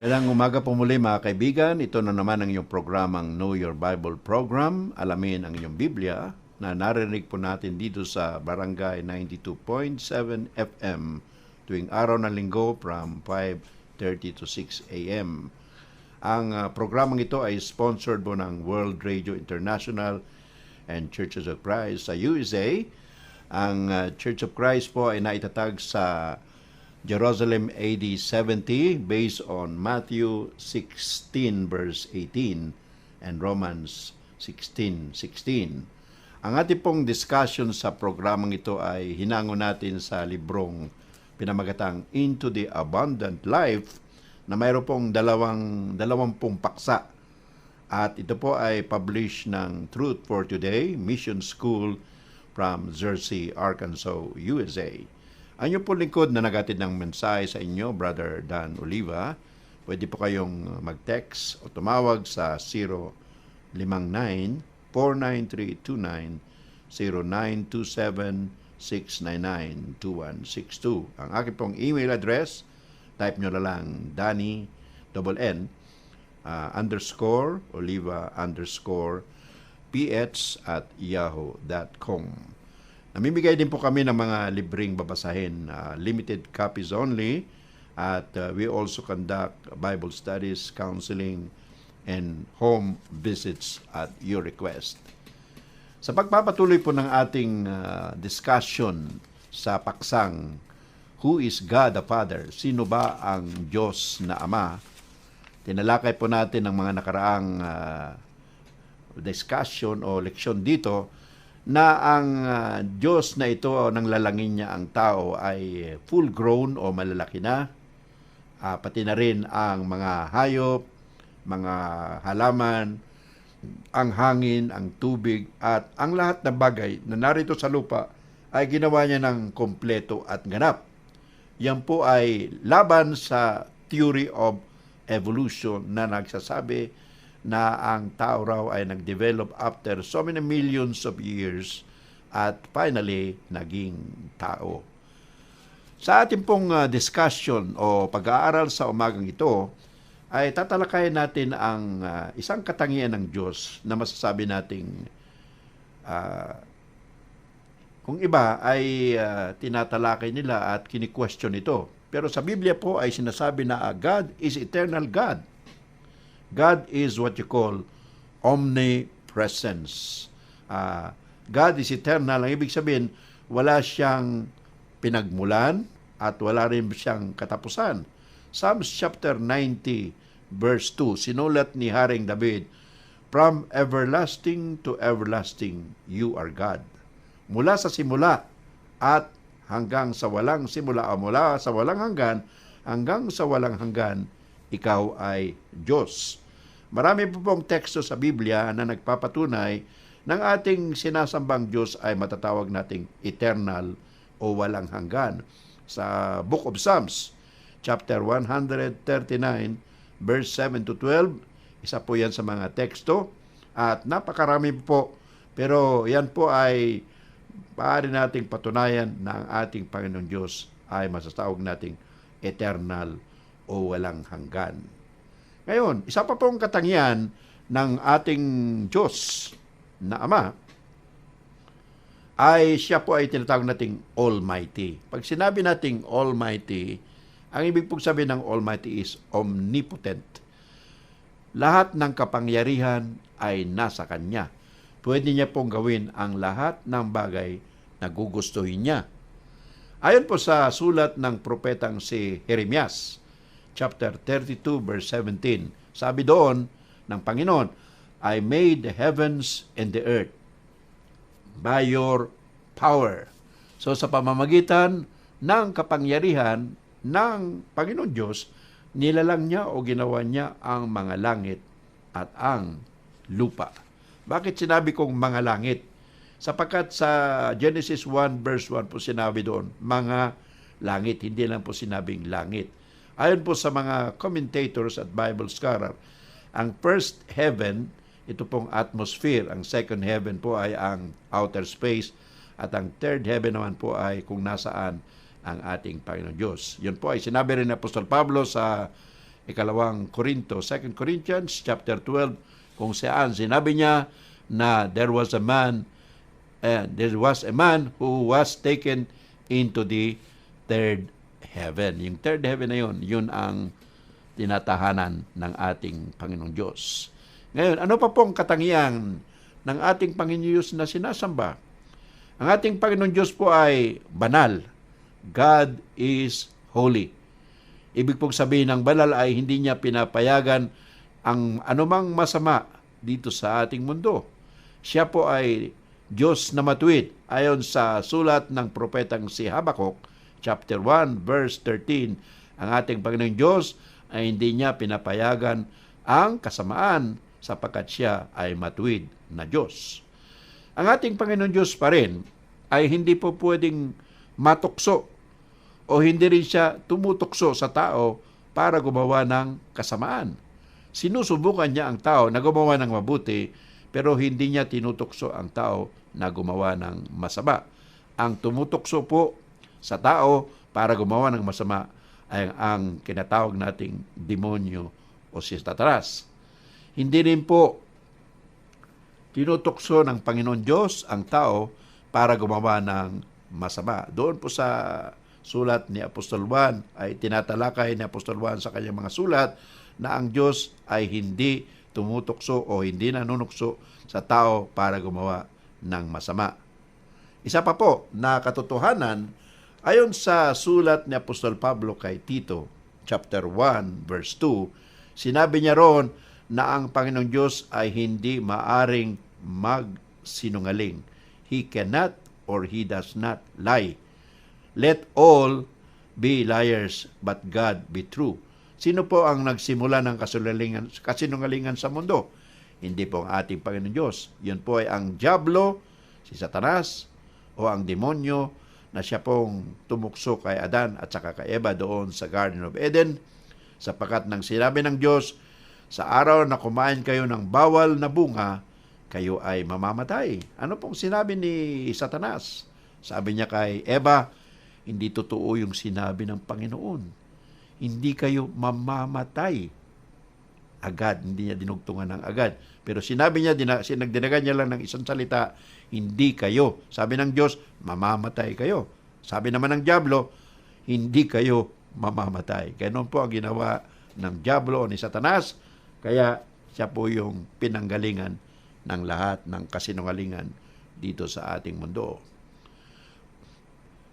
Magandang umaga po muli mga kaibigan. Ito na naman ang iyong programang Know Your Bible Program. Alamin ang inyong Biblia na narinig po natin dito sa Barangay 92.7 FM tuwing araw ng linggo from 5:30 to 6 a.m. Ang programang ito ay sponsored po ng World Radio International and Churches of Christ sa USA. Ang Church of Christ po ay naitatag sa Jerusalem AD 70 based on Matthew 16 verse 18 and Romans 16:16. Ang ating pong discussion sa programang ito ay hinango natin sa librong pinamagatang Into the Abundant Life na mayroon pong dalawampung paksa. At ito po ay published ng Truth for Today Mission School from Jersey, Arkansas, USA. Ang inyong po lingkod na nagatid ng mensahe sa inyo, Brother Dan Oliva. Pwede po kayong mag-text o tumawag sa 059-493-29, 0927-699-2162. Ang aking pong email address, type nyo na lang Danny, N, _Oliva_PH@yahoo.com. Namimigay din po kami ng mga libreng babasahin, limited copies only, at we also conduct Bible studies, counseling, and home visits at your request. Sa pagpapatuloy po ng ating discussion sa paksang Who is God the Father? Sino ba ang Diyos na Ama? Tinalakay po natin ang mga nakaraang discussion o leksyon dito na ang Diyos na ito o nang lalangin niya ang tao ay full grown o malalaki na, pati na rin ang mga hayop, mga halaman, ang hangin, ang tubig, at ang lahat ng bagay na narito sa lupa ay ginawa niya ng kompleto at ganap. Yan po ay laban sa theory of evolution na nagsasabi na ang tao raw ay nag-develop after so many millions of years at finally naging tao. Sa ating pong discussion o pag-aaral sa umagang ito ay tatalakayin natin ang isang katangian ng Diyos na masasabi nating kung iba ay tinatalakay nila at kini-question ito. Pero sa Biblia po ay sinasabi na God is eternal God. God is what you call omnipresence. God is eternal. Ang ibig sabihin, wala siyang pinagmulan at wala rin siyang katapusan. Psalms chapter 90 verse 2, sinulat ni Haring David, From everlasting to everlasting, you are God. Mula sa simula at hanggang sa walang simula, o mula sa walang hanggang sa walang hanggan, ikaw ay Diyos. Marami po pong teksto sa Biblia na nagpapatunay ng ating sinasambang Diyos ay matatawag nating eternal o walang hanggan. Sa Book of Psalms, chapter 139, verse 7 to 12, isa po yan sa mga teksto at napakarami po. Pero yan po ay maaari nating patunayan na ang ating Panginoon Diyos ay matatawag nating eternal o walang hanggan. Ngayon, isa pa pong katangian ng ating Diyos na Ama ay siya po ay tinatawag nating Almighty. Pag sinabi nating Almighty, ang ibig pong sabihin ng Almighty is omnipotent. Lahat ng kapangyarihan ay nasa Kanya. Pwede niya pong gawin ang lahat ng bagay na gugustuhin niya. Ayon po sa sulat ng propetang si Jeremias, chapter 32, verse 17. Sabi doon ng Panginoon, I made the heavens and the earth by your power. So sa pamamagitan ng kapangyarihan ng Panginoon Diyos, nilalang niya o ginawa niya ang mga langit at ang lupa. Bakit sinabi kong mga langit? Sapagkat sa Genesis 1 verse 1 po sinabi doon, mga langit, hindi lang po sinabing langit. Ayon po sa mga commentators at Bible scholar, ang first heaven, ito pong atmosphere. Ang second heaven po ay ang outer space. At ang third heaven naman po ay kung nasaan ang ating Panginoon Diyos. Yun po ay sinabi rin ni Apostol Pablo sa ikalawang Korinto, 2 Corinthians chapter 12, kung saan sinabi niya na there was a man who was taken into the third heaven. Yung third heaven na yun ang tinatahanan ng ating Panginoong Diyos. Ngayon, ano pa pong katangian ng ating Panginoong Diyos na sinasamba? Ang ating Panginoong Diyos po ay banal. God is holy. Ibig pong sabihin ng banal ay hindi niya pinapayagan ang anumang masama dito sa ating mundo. Siya po ay Diyos na matuwid. Ayon sa sulat ng propetang si Habakuk, chapter 1, verse 13, ang ating Panginoong Diyos ay hindi niya pinapayagan ang kasamaan sapagkat siya ay matuwid na Diyos. Ang ating Panginoong Diyos pa rin ay hindi po pwedeng matukso o hindi rin siya tumutukso sa tao para gumawa ng kasamaan. Sinusubukan niya ang tao na gumawa ng mabuti, pero hindi niya tinutukso ang tao na gumawa ng masama. Ang tumutukso po sa tao para gumawa ng masama ay ang kinatawag nating demonyo o si Satanas. Hindi rin po tinutukso ng Panginoon Diyos ang tao para gumawa ng masama. Doon po sa sulat ni Apostol Juan ay tinatalakay ni Apostol Juan sa kanyang mga sulat na ang Diyos ay hindi tumutukso o hindi nanunukso sa tao para gumawa ng masama. Isa pa po na katotohanan, ayon sa sulat ni Apostol Pablo kay Tito, chapter 1, verse 2, sinabi niya roon na ang Panginoong Diyos ay hindi maaring magsinungaling. He cannot or He does not lie. Let all be liars, but God be true. Sino po ang nagsimula ng kasinungalingan sa mundo? Hindi po ang ating Panginoon Diyos. Yun po ay ang diablo, si Satanas, o ang demonyo na siya pong tumukso kay Adan at saka kay Eva doon sa Garden of Eden, sapagkat nang sinabi ng Diyos, sa araw na kumain kayo ng bawal na bunga, kayo ay mamamatay. Ano pong sinabi ni Satanas? Sabi niya kay Eva, hindi totoo yung sinabi ng Panginoon. Hindi kayo mamamatay. Agad, hindi niya dinugtungan ng agad. Pero sinabi niya, nagdinagan niya lang ng isang salita, hindi kayo. Sabi ng Diyos, mamamatay kayo. Sabi naman ng diablo, hindi kayo mamamatay. Ganon po ang ginawa ng diablo o ni Satanas. Kaya siya po yung pinanggalingan ng lahat ng kasinungalingan dito sa ating mundo.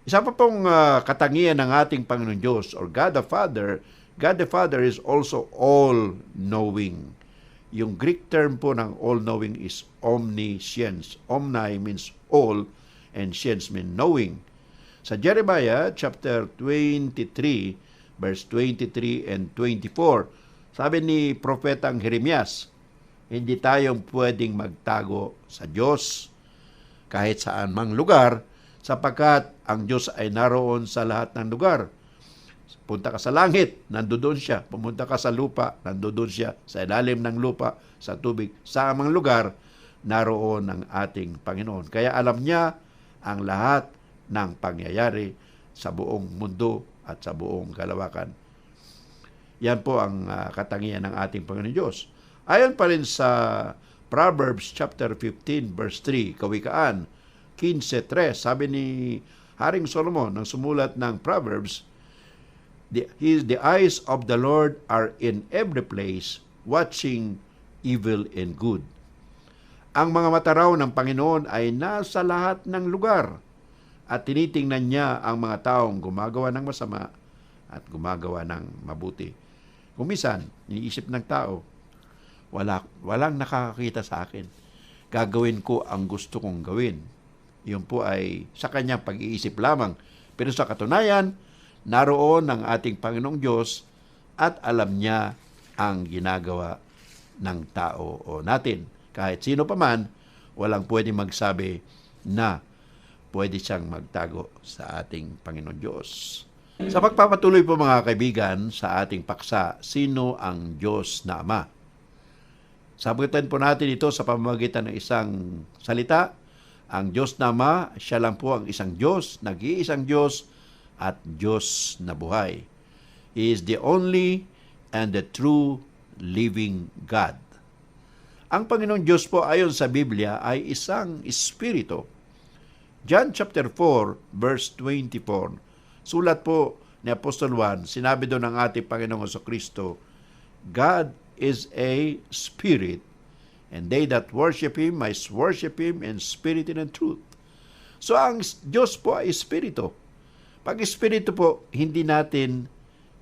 Isa pa pong katangian ng ating Panginoon Diyos or God the Father is also all-knowing. Yung Greek term po ng all-knowing is omniscience. Omni means all and science means knowing. Sa Jeremiah chapter 23, verse 23 and 24, sabi ni Propetang Jeremias, hindi tayong pwedeng magtago sa Diyos kahit saan mang lugar, sapagkat ang Diyos ay naroon sa lahat ng lugar. Punta ka sa langit, nandoon siya. Pumunta ka sa lupa, nandoon siya. Sa ilalim ng lupa, sa tubig, sa amang lugar, naroon ang ating Panginoon. Kaya alam niya ang lahat ng pangyayari sa buong mundo at sa buong kalawakan. Yan po ang katangian ng ating Panginoon Diyos. Ayon pa rin sa Proverbs chapter 15 verse 3, Kawikaan 15:3, sabi ni Haring Solomon ng sumulat ng Proverbs, the eyes of the Lord are in every place, watching evil and good. Ang mga mata raw ng Panginoon ay nasa lahat ng lugar at tinitingnan niya ang mga taong gumagawa ng masama at gumagawa ng mabuti. Kung minsan, iniisip ng tao, walang nakakakita sa akin. Gagawin ko ang gusto kong gawin. Yun po ay sa kanyang pag-iisip lamang. Pero sa katunayan, naroon ang ating Panginoong Diyos at alam niya ang ginagawa ng tao o natin. Kahit sino pa man, walang pwedeng magsabi na pwede siyang magtago sa ating Panginoong Diyos. Sa pagpapatuloy po mga kaibigan sa ating paksa, sino ang Diyos na Ama? Sagutin po natin ito sa pamamagitan ng isang salita. Ang Diyos na Ama, siya lang po ang isang Diyos, nag-iisang Diyos at Diyos na buhay. He is the only and the true living God. Ang Panginoong Diyos po ayon sa Biblia ay isang espiritu. John chapter 4 verse 24. Sulat po ni Apostol Juan, sinabi doon ng ating Panginoong Kristo, God is a spirit, and they that worship Him must worship Him in spirit and in truth. So ang Diyos po ay espiritu. Pag espiritu po, hindi natin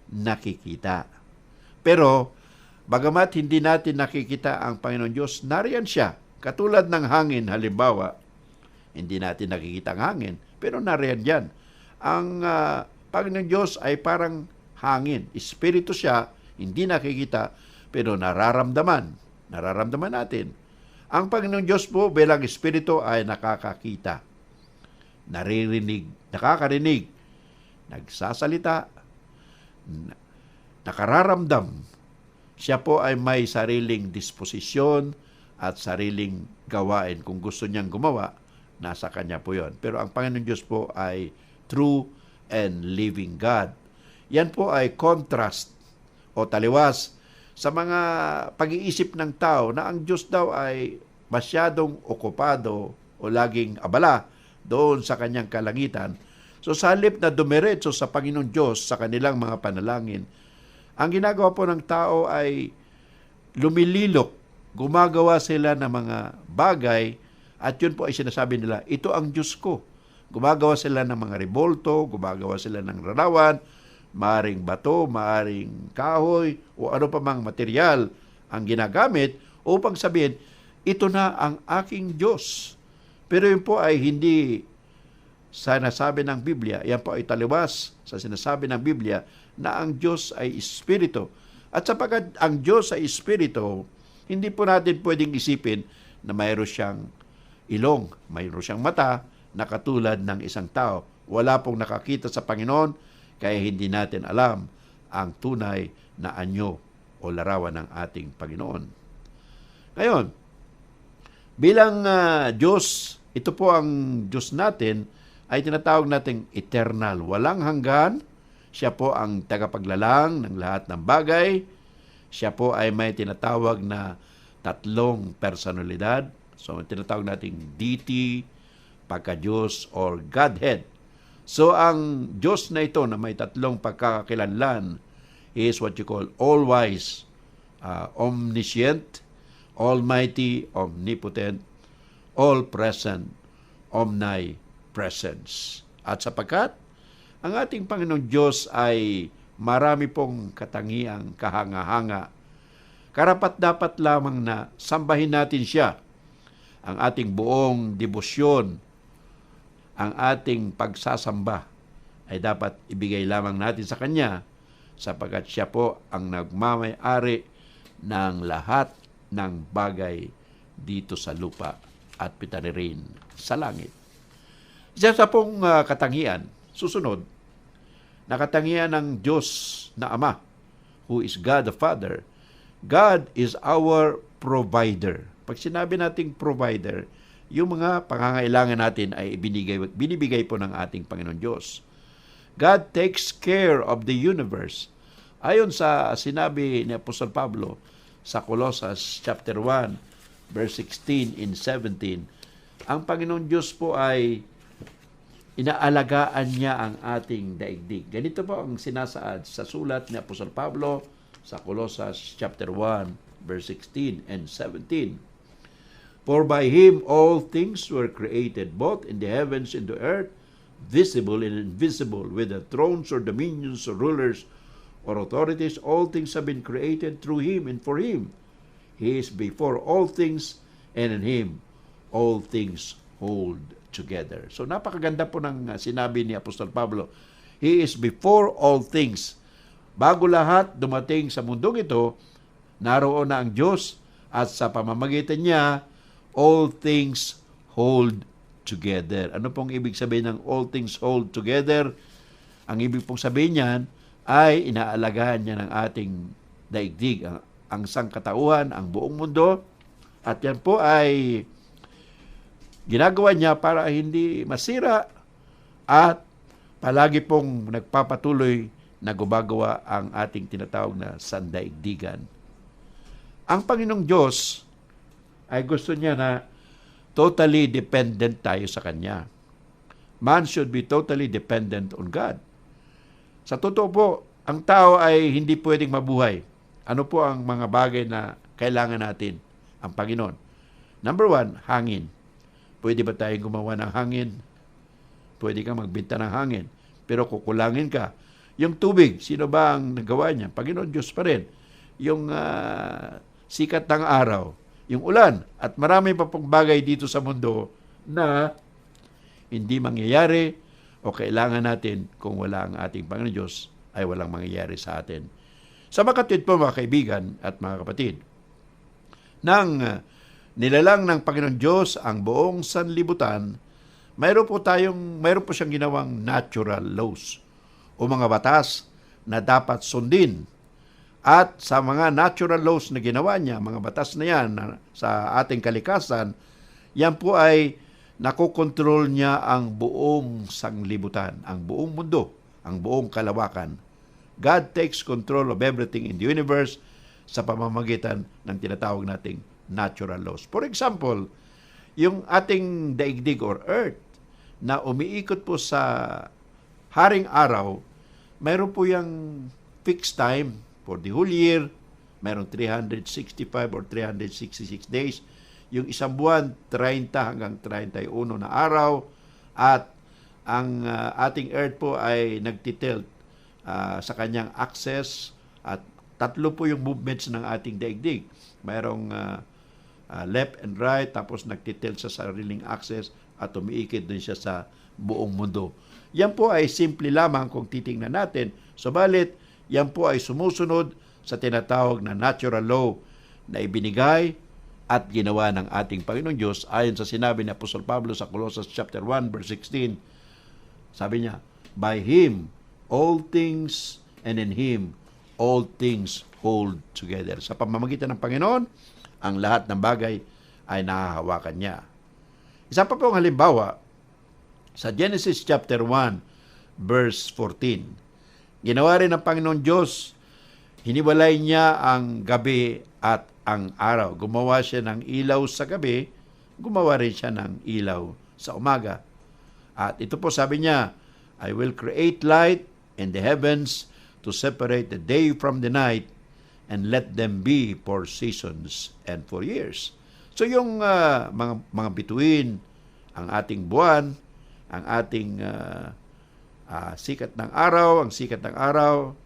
nakikita. Pero, bagamat hindi natin nakikita ang Panginoon Diyos, nariyan siya. Katulad ng hangin, halimbawa, hindi natin nakikita ang hangin, pero nariyan yan. Ang Panginoon Diyos ay parang hangin. Espiritu siya, hindi nakikita, pero nararamdaman. Nararamdaman natin. Ang Panginoon Diyos po bilang espiritu ay nakakakita, naririnig, nakakarinig, nagsasalita, nakararamdam. Siya po ay may sariling disposisyon at sariling gawain. Kung gusto niyang gumawa, nasa Kanya po yon. Pero ang Panginoon Diyos po ay true and living God. Yan po ay contrast o taliwas sa mga pag-iisip ng tao na ang Diyos daw ay masyadong okupado o laging abala doon sa Kanyang kalangitan. So sa halip na dumiretso sa Panginoon Diyos sa kanilang mga panalangin, ang ginagawa po ng tao ay lumililok, gumagawa sila ng mga bagay at yun po ay sinasabi nila, ito ang Diyos ko. Gumagawa sila ng mga rebolto, gumagawa sila ng rarawan, maaring bato, maaring kahoy o ano pa mang material ang ginagamit upang sabihin, ito na ang aking Diyos. Pero yun po ay hindi sa nasabi ng Biblia, yan po ay taliwas sa sinasabi ng Biblia na ang Diyos ay Espiritu. At sapagkat ang Diyos ay Espiritu, hindi po natin pwedeng isipin na mayroon siyang ilong, mayroon siyang mata na katulad ng isang tao. Wala pong nakakita sa Panginoon, kaya hindi natin alam ang tunay na anyo o larawan ng ating Panginoon. Ngayon, bilang Diyos, ito po ang Diyos natin, ay tinatawag nating eternal. Walang hanggan. Siya po ang tagapaglalang ng lahat ng bagay. Siya po ay may tinatawag na tatlong personalidad. So, tinatawag nating deity, pagka-Diyos, or Godhead. So, ang Diyos na ito na may tatlong pagkakakilanlan is what you call all-wise, omniscient, almighty, omnipotent, all-present, omnipresence. At sapagkat ang ating Panginoong Diyos ay marami pong katangiang kahanga-hanga, karapat-dapat lamang na sambahin natin siya. Ang ating buong debosyon, ang ating pagsasamba ay dapat ibigay lamang natin sa Kanya sapagkat siya po ang nagmamay-ari ng lahat ng bagay dito sa lupa at pitani rin sa langit. Isa sa pong katangian, susunod, na katangian ng Diyos na Ama, who is God the Father. God is our provider. Pag sinabi nating provider, yung mga pangangailangan natin ay binibigay po ng ating Panginoon Diyos. God takes care of the universe. Ayon sa sinabi ni Apostol Pablo sa Colossus chapter 1, verse 16 and 17, ang Panginoon Diyos po ay inaalagaan niya ang ating daigdig. Ganito po ang sinasaad sa sulat ni Apostol Pablo sa Colossus chapter 1, verse 16 and 17. For by Him all things were created, both in the heavens and the earth, visible and invisible, whether thrones or dominions or rulers or authorities, all things have been created through Him and for Him. He is before all things, and in Him all things hold together. So napakaganda po ng sinabi ni Apostol Pablo. He is before all things. Bago lahat dumating sa mundong ito, naroon na ang Diyos at sa pamamagitan niya, all things hold together. Ano pong ibig sabihin ng all things hold together? Ang ibig pong sabihin niyan ay inaalagaan niya ng ating daigdig, ang sangkatauhan, ang buong mundo. At yan po ay ginagawa niya para hindi masira at palagi pong nagpapatuloy na gumagawa ang ating tinatawag na sandaigdigan. Ang Panginoong Diyos ay gusto niya na totally dependent tayo sa Kanya. Man should be totally dependent on God. Sa totoo po, ang tao ay hindi pwedeng mabuhay. Ano po ang mga bagay na kailangan natin? Ang Panginoon. Number 1, hangin. Pwede ba tayong gumawa ng hangin? Pwede kang magbinta ng hangin. Pero kukulangin ka. Yung tubig, sino ba ang nagawa niya? Panginoon Diyos pa rin. Yung sikat ng araw, yung ulan, at marami pa pong bagay dito sa mundo na hindi mangyayari o kailangan natin kung wala ang ating Panginoon Diyos ay walang mangyayari sa atin. Sa makatwid po mga kaibigan at mga kapatid, nang nilalang ng Panginoon Diyos ang buong sanlibutan, mayroon po siyang ginawang natural laws o mga batas na dapat sundin. At sa mga natural laws na ginawa niya, mga batas na yan sa ating kalikasan, yan po ay nakokontrol niya ang buong sanglibutan, ang buong mundo, ang buong kalawakan. God takes control of everything in the universe sa pamamagitan ng tinatawag nating natural laws. For example, yung ating daigdig or earth na umiikot po sa haring araw, mayroon po yung fixed time for the whole year. Mayroon 365 or 366 days. Yung isang buwan, 30 hanggang 31 na araw. At ang ating earth po ay nagtitilt sa kanyang axis. At tatlo po yung movements ng ating daigdig. Mayroong left and right, tapos nagtitilt sa sariling axis at umiikot din siya sa buong mundo. Yan po ay simple lamang kung titingnan natin. Subalit, yan po ay sumusunod sa tinatawag na natural law na ibinigay at ginawa ng ating Panginoong Diyos ayon sa sinabi ni Apostol Pablo sa Colossus chapter 1 verse 16. Sabi niya, by Him all things and in Him all things hold together. Sa pamamagitan ng Panginoon, ang lahat ng bagay ay nahahawakan niya. Isa pa pong halimbawa, sa Genesis chapter 1 verse 14, ginawa rin ng Panginoon Diyos, hiniwalay niya ang gabi at ang araw. Gumawa siya ng ilaw sa gabi, gumawa rin siya ng ilaw sa umaga. At ito po sabi niya, I will create light in the heavens to separate the day from the night and let them be for seasons and for years. So yung mga bituin, ang ating buwan, ang ating sikat ng araw, ang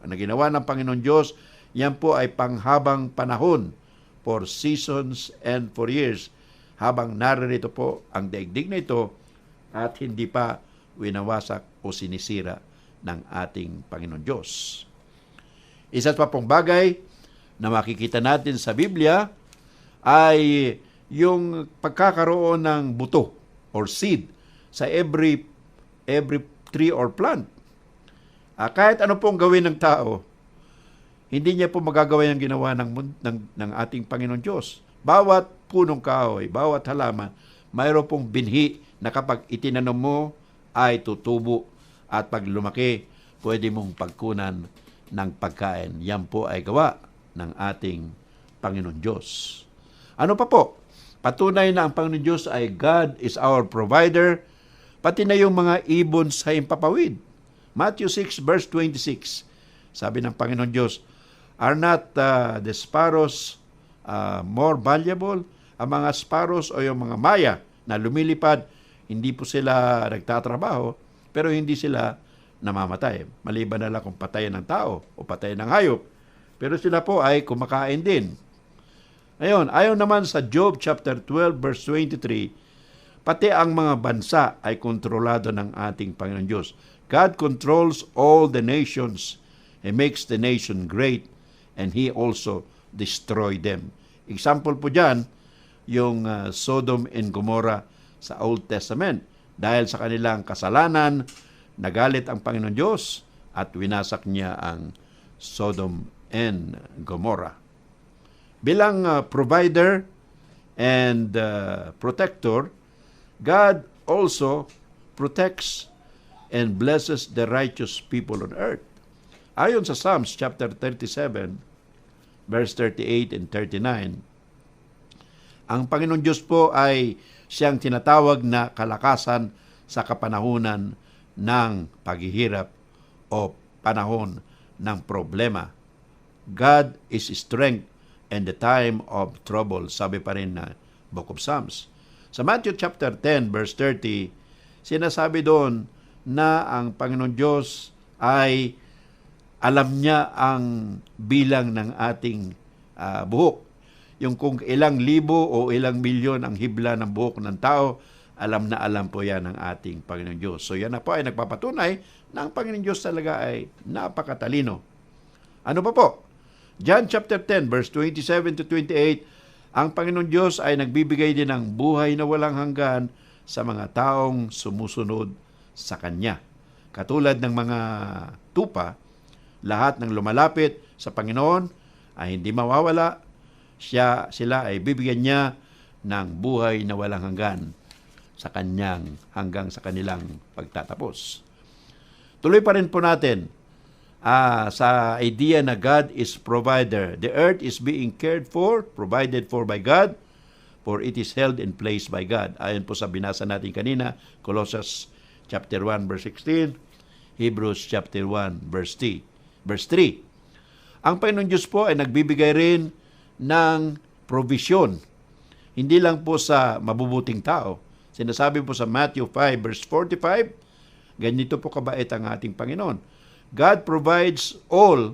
na ginawa ng Panginoon Diyos, yan po ay panghabang panahon for seasons and for years. Habang naririto po ang daigdig na ito at hindi pa winawasak o sinisira ng ating Panginoon Diyos. Isa pa pong bagay na makikita natin sa Biblia ay yung pagkakaroon ng buto or seed sa every tree or plant. Kahit ano pong gawin ng tao, hindi niya po magagawa yung ginawa ng ating Panginoon Diyos. Bawat punong kahoy, bawat halaman, mayroon pong binhi na kapag itinanom mo ay tutubo at pag lumaki, pwede mong pagkunan ng pagkain. Yan po ay gawa ng ating Panginoon Diyos. Ano pa po? Patunay na ang Panginoon Diyos ay God is our provider, pati na yung mga ibon sa himpapawid. Matthew 6 verse 26, sabi ng Panginoon Diyos, are not the sparrows more valuable? Ang mga sparrows o yung mga maya na lumilipad, hindi po sila nagtatrabaho, pero hindi sila namamatay. Maliban na lang kung patayan ng tao o patayan ng hayop. Pero sila po ay kumakain din. Ngayon, ayon naman sa Job chapter 12 verse 23, pati ang mga bansa ay kontrolado ng ating Panginoon Diyos. God controls all the nations. He makes the nation great and He also destroy them. Example po dyan, yung Sodom and Gomorrah sa Old Testament. Dahil sa kanilang kasalanan, nagalit ang Panginoon Diyos at winasak niya ang Sodom and Gomorrah. Bilang provider and protector, God also protects and blesses the righteous people on earth. Ayon sa Psalms chapter 37, verse 38 and 39, ang Panginoon Diyos po ay siyang tinatawag na kalakasan sa kapanahunan ng paghihirap o panahon ng problema. God is strength in the time of trouble, sabi pa rin na Book of Psalms. Sa Matthew chapter 10, verse 30, sinasabi doon na ang Panginoon Diyos ay alam niya ang bilang ng ating buhok. Yung kung ilang libo o ilang milyon ang hibla ng buhok ng tao, alam na alam po yan ng ating Panginoon Diyos. So yan na po ay nagpapatunay na ang Panginoon Diyos talaga ay napakatalino. Ano pa po? John chapter 10, verse 27 to 28, ang Panginoon Diyos ay nagbibigay din ng buhay na walang hanggan sa mga taong sumusunod sa Kanya. Katulad ng mga tupa, lahat ng lumalapit sa Panginoon ay hindi mawawala. Sila ay bibigyan niya ng buhay na walang hanggan sa Kanyang hanggang sa kanilang pagtatapos. Tuloy pa rin po natin sa idea na God is provider. The earth is being cared for, provided for by God, for it is held in place by God. Ayon po sa binasa natin kanina, Colossians chapter 1 verse 16, Hebrews chapter 1 verse 3. Ang Panginoon Diyos po ay nagbibigay rin ng provision. Hindi lang po sa mabubuting tao. Sinasabi po sa Matthew 5 verse 45, ganito po kabait ang ating Panginoon. God provides all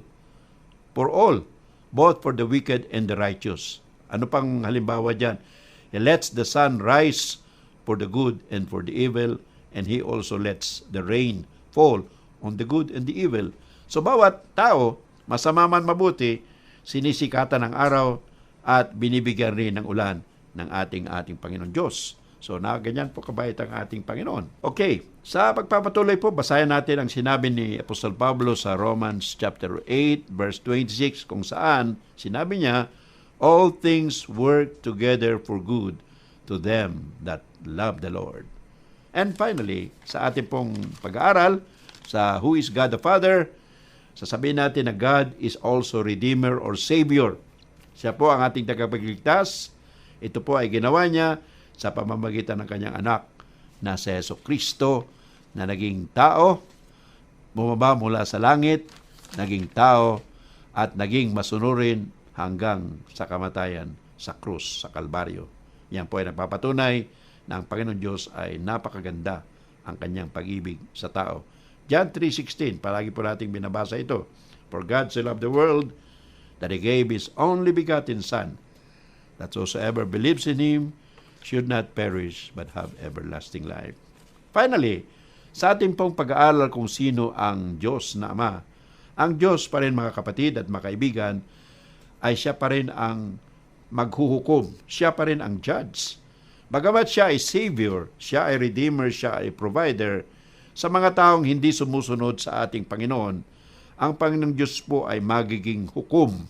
for all, both for the wicked and the righteous. Ano pang halimbawa dyan? He lets the sun rise for the good and for the evil, and He also lets the rain fall on the good and the evil. So bawat tao, masama man mabuti, sinisikatan ng araw at binibigyan rin ng ulan ng ating Panginoon Diyos. So ganyan po kabait ang ating Panginoon. Okay, sa pagpapatuloy po, basahin natin ang sinabi ni Apostol Pablo sa Romans chapter 8 verse 26, kung saan sinabi niya, all things work together for good to them that love the Lord. And finally, sa ating pong pag-aaral sa Who is God the Father, sasabihin natin na God is also Redeemer or Savior. Siya po ang ating tagapagligtas. Ito po ay ginawa niya sa pamamagitan ng kanyang anak na si Jesucristo na naging tao, bumaba mula sa langit, naging tao, at naging masunurin hanggang sa kamatayan sa krus, sa Kalbaryo. Yan po ay nagpapatunay na ang Panginoon Diyos ay napakaganda ang kanyang pag-ibig sa tao. John 3:16, palagi po nating binabasa ito. For God so loved the world that He gave His only begotten Son, that whosoever believes in Him should not perish but have everlasting life. Finally, sa ating pong pag-aaral kung sino ang Diyos na Ama, ang Diyos pa rin mga kapatid at mga kaibigan, ay siya pa rin ang maghuhukom. Siya pa rin ang judge. Bagamat siya ay Savior, siya ay Redeemer, siya ay Provider, sa mga taong hindi sumusunod sa ating Panginoon, ang Panginoong Diyos po ay magiging hukom.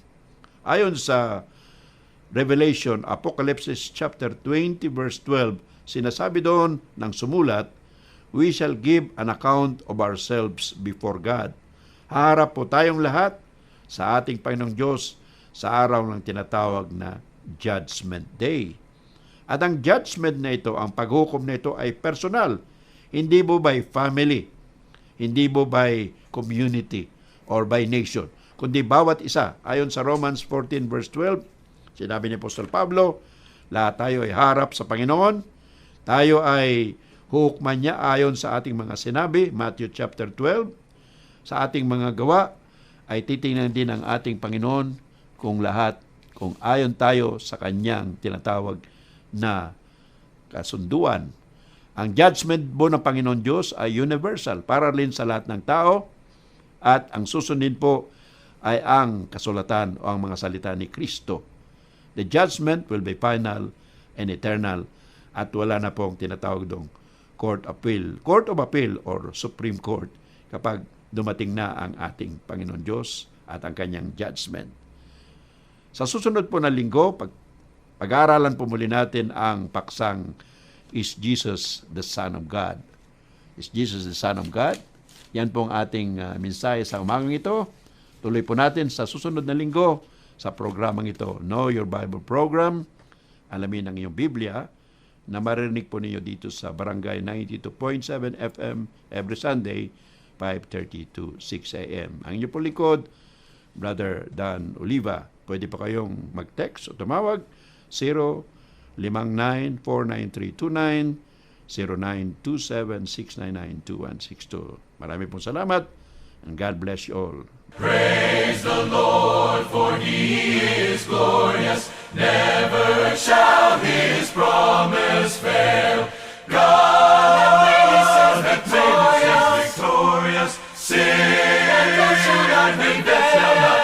Ayon sa Revelation, Apocalypse chapter 20 verse 12, sinasabi doon ng sumulat, we shall give an account of ourselves before God. Haharap po tayong lahat sa ating Panginoong Diyos sa araw ng tinatawag na Judgment Day. At ang judgment na ito, ang paghukom na ito ay personal. Hindi po by family, hindi po by community or by nation, kundi bawat isa. Ayon sa Romans 14 verse 12, sinabi ni Apostol Pablo, lahat tayo ay harap sa Panginoon. Tayo ay huhukman niya ayon sa ating mga sinabi, Matthew chapter 12. Sa ating mga gawa ay titingnan din ng ating Panginoon kung ayon tayo sa kanyang tinatawag na kasunduan. Ang judgment po ng Panginoon Diyos ay universal, para rin sa lahat ng tao, at ang susundin po ay ang kasulatan o ang mga salita ni Kristo. The judgment will be final and eternal, at wala na pong tinatawag dong Court of Appeal or Supreme Court kapag dumating na ang ating Panginoon Diyos at ang kanyang judgment. Sa susunod po na linggo, pag-aaralan po muli natin ang paksang Is Jesus the Son of God? Is Jesus the Son of God? Yan pong ating mensahe sa umagang ito. Tuloy po natin sa susunod na linggo sa programang ito, Know Your Bible Program. Alamin ang iyong Biblia na marinig po ninyo dito sa Barangay 92.7 FM every Sunday, 5:30 to 6 a.m. Ang inyong po likod, Brother Dan Oliva. Pwede pa kayong mag-text o tumawag 059-49329, 0927-699-2162. Marami pong salamat and God bless you all. Praise the Lord, for He is glorious. Never shall His promise fail. God is victorious, victorious. Sin and death shall not